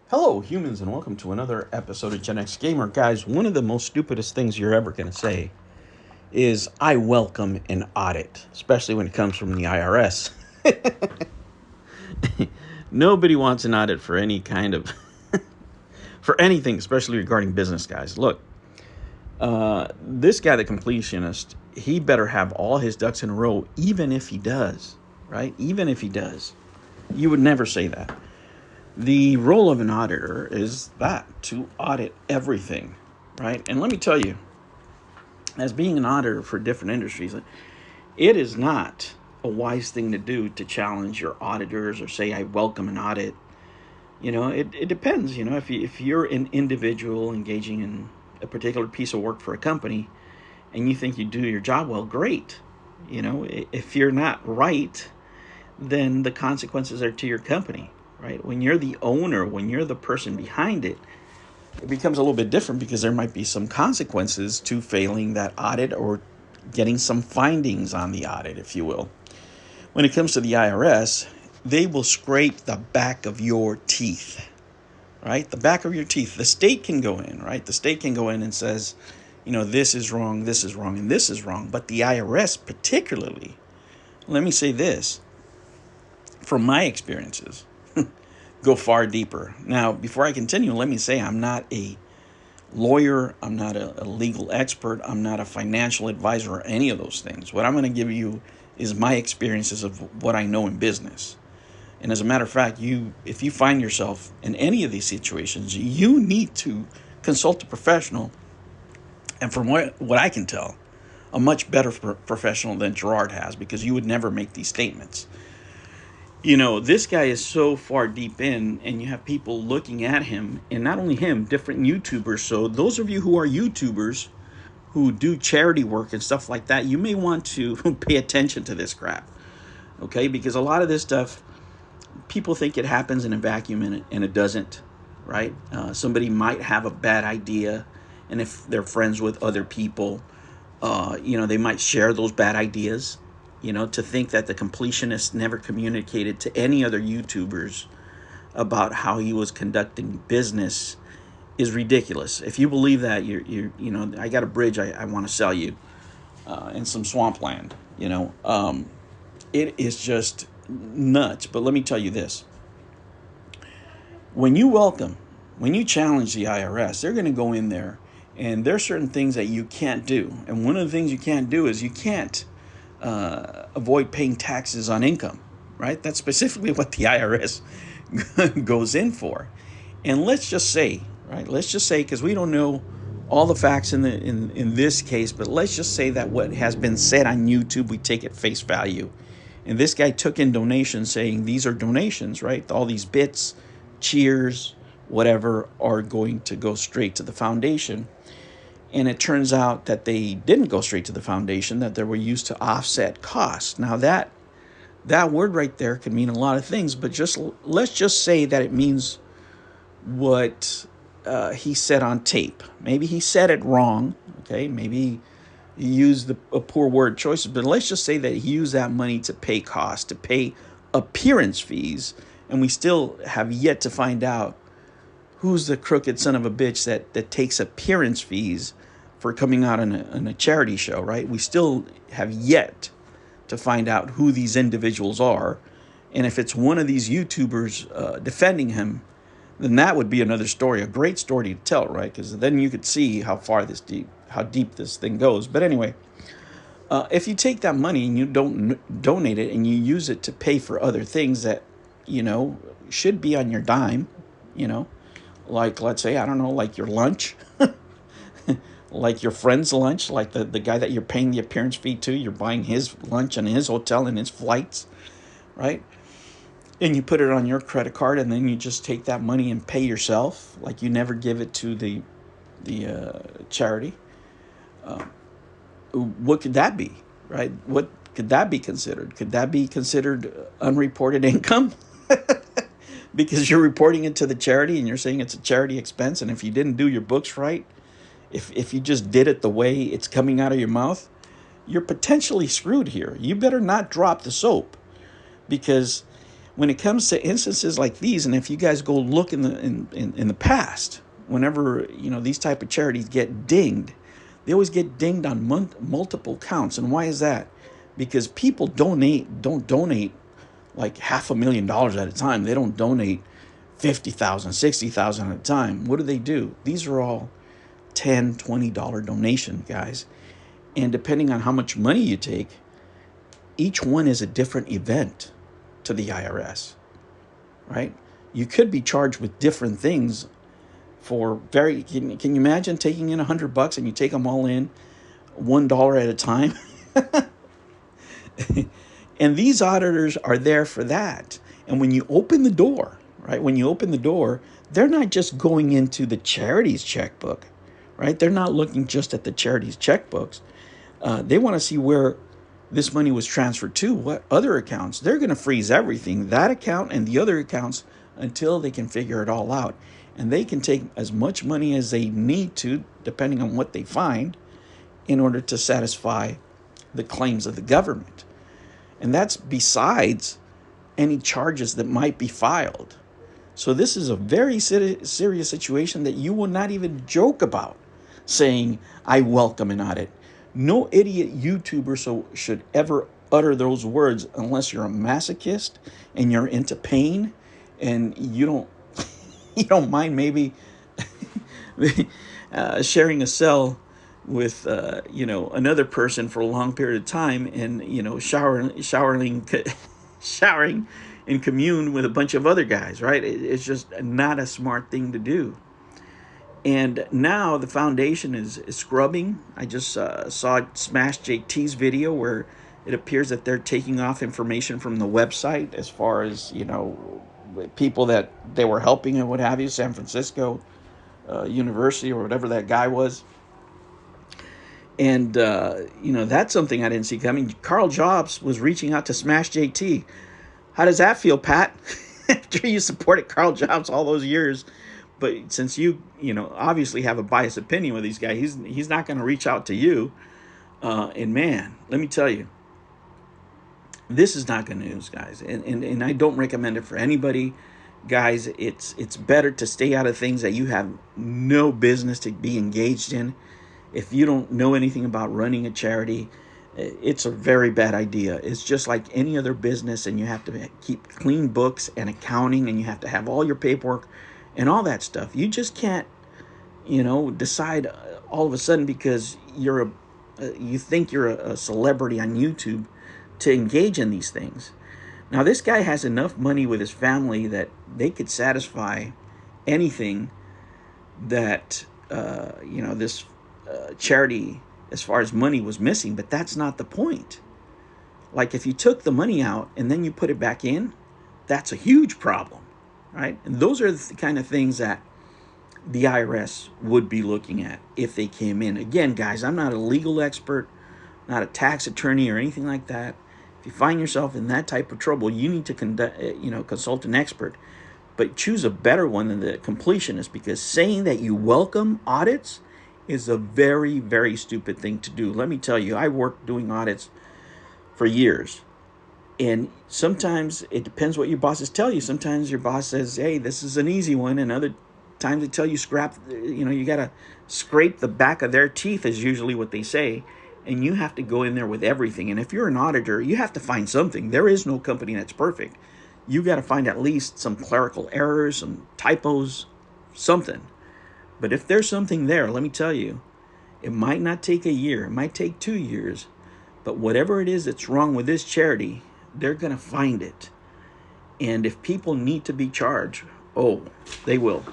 Hello, humans, and welcome to another episode of Gen X Gamer. Guys, one of the most stupidest things you're ever going to say is, I welcome an audit, especially when it comes from the IRS. Nobody wants an audit for any kind of, for anything, especially regarding business, guys. Look, this guy, the completionist, he better have all his ducks in a row, even if he does, right? Even if he does. You would never say that. The role of an auditor is that, to audit everything, right? And let me tell you, as being an auditor for different industries, it is not a wise thing to do to challenge your auditors or say, I welcome an audit. It depends. If you're an individual engaging in a particular piece of work for a company and you think you do your job well, great. If you're not right, then the consequences are to your company. Right? When you're the owner, when you're the person behind it, it becomes a little bit different because there might be some consequences to failing that audit or getting some findings on the audit, if you will. When it comes to the IRS, they will scrape the back of your teeth, right? The back of your teeth. The state can go in, right? The state can go in and says, this is wrong, and this is wrong. But the IRS particularly, let me say this, from my experiences, go far deeper. Now, before I continue, let me say I'm not a lawyer. I'm not a legal expert. I'm not a financial advisor or any of those things. What I'm going to give you is my experiences of what I know in business. And as a matter of fact, if you find yourself in any of these situations, you need to consult a professional. And from what I can tell, a much better professional than Gerard has, because you would never make these statements. This guy is so far deep in, and you have people looking at him, and not only him, different YouTubers. So those of you who are YouTubers who do charity work and stuff like that, you may want to pay attention to this crap, okay? Because a lot of this stuff, people think it happens in a vacuum, and it doesn't, right? Somebody might have a bad idea, and if they're friends with other people, they might share those bad ideas. To think that the completionist never communicated to any other YouTubers about how he was conducting business is ridiculous. If you believe that, I got a bridge I want to sell you in some swampland. It is just nuts. But let me tell you this. When you challenge the IRS, they're going to go in there, and there are certain things that you can't do. And one of the things you can't do is you can't avoid paying taxes on income, right? That's specifically what the IRS goes in for. And let's just say, because we don't know all the facts in this case, but let's just say that what has been said on YouTube, we take at face value. And this guy took in donations saying these are donations, right? All these bits, cheers, whatever, are going to go straight to the foundation. And it turns out that they didn't go straight to the foundation, that they were used to offset costs. Now that word right there could mean a lot of things, but let's just say that it means what he said on tape. Maybe he said it wrong, okay? Maybe he used a poor word choices, but let's just say that he used that money to pay costs, to pay appearance fees, and we still have yet to find out who's the crooked son of a bitch that takes appearance fees for coming out on a charity show, right? We still have yet to find out who these individuals are. And if it's one of these YouTubers defending him, then that would be another story, a great story to tell, right? Because then you could see how deep this thing goes. But anyway, if you take that money and you don't donate it and you use it to pay for other things that, should be on your dime, like, let's say, I don't know, like your lunch, like your friend's lunch, like the guy that you're paying the appearance fee to, you're buying his lunch and his hotel and his flights, right? And you put it on your credit card, and then you just take that money and pay yourself, like you never give it to the charity. What could that be, right? What could that be considered? Could that be considered unreported income? Because you're reporting it to the charity and you're saying it's a charity expense, and if you didn't do your books right, if you just did it the way it's coming out of your mouth, you're potentially screwed here. You better not drop the soap, because when it comes to instances like these, and if you guys go look in the past, whenever these type of charities get dinged, they always get dinged on multiple counts. And why is that? Because people don't donate like $500,000 at a time. They don't donate 50,000, 60,000 at a time. What do? These are all $10, $20 donation, guys. And depending on how much money you take, each one is a different event to the IRS, right? You could be charged with different things for can you imagine taking in $100 and you take them all in $1 at a time? And these auditors are there for that. And when you open the door, right? When you open the door, they're not just going into the charity's checkbook, right? They're not looking just at the charity's checkbooks. They want to see where this money was transferred to, what other accounts. They're going to freeze everything, that account and the other accounts, until they can figure it all out. And they can take as much money as they need to, depending on what they find, in order to satisfy the claims of the government. And that's besides any charges that might be filed. So this is a very serious situation that you will not even joke about saying, I welcome an audit. No idiot YouTuber should ever utter those words unless you're a masochist and you're into pain and you don't mind maybe sharing a cell with another person for a long period of time, and showering and commune with a bunch of other guys, right? It's just not a smart thing to do. And now the foundation is scrubbing. I just saw Smash JT's video where it appears that they're taking off information from the website as far as, people that they were helping and what have you, San Francisco University or whatever that guy was. And, that's something I didn't see coming. Carl Jobs was reaching out to Smash JT. How does that feel, Pat? After you supported Carl Jobs all those years. But since you obviously have a biased opinion with these guys, he's not going to reach out to you. And man, let me tell you, this is not good news, guys. And I don't recommend it for anybody. Guys, it's better to stay out of things that you have no business to be engaged in. If you don't know anything about running a charity, it's a very bad idea. It's just like any other business, and you have to keep clean books and accounting, and you have to have all your paperwork and all that stuff. You just can't, decide all of a sudden because you think you're a celebrity on YouTube to engage in these things. Now, this guy has enough money with his family that they could satisfy anything that, this charity, as far as money, was missing. But that's not the point. Like, if you took the money out and then you put it back in, that's a huge problem, right? And those are the kind of things that the IRS would be looking at if they came in. Again, guys, I'm not a legal expert, not a tax attorney or anything like that. If you find yourself in that type of trouble, you need to consult an expert. But choose a better one than the completionist, because saying that you welcome audits is a very, very stupid thing to do. Let me tell you, I worked doing audits for years. And sometimes it depends what your bosses tell you. Sometimes your boss says, hey, this is an easy one. And other times they tell you you got to scrape the back of their teeth is usually what they say. And you have to go in there with everything. And if you're an auditor, you have to find something. There is no company that's perfect. You got to find at least some clerical errors, some typos, something. But if there's something there, let me tell you, it might not take a year. It might take 2 years. But whatever it is that's wrong with this charity, they're going to find it. And if people need to be charged, they will.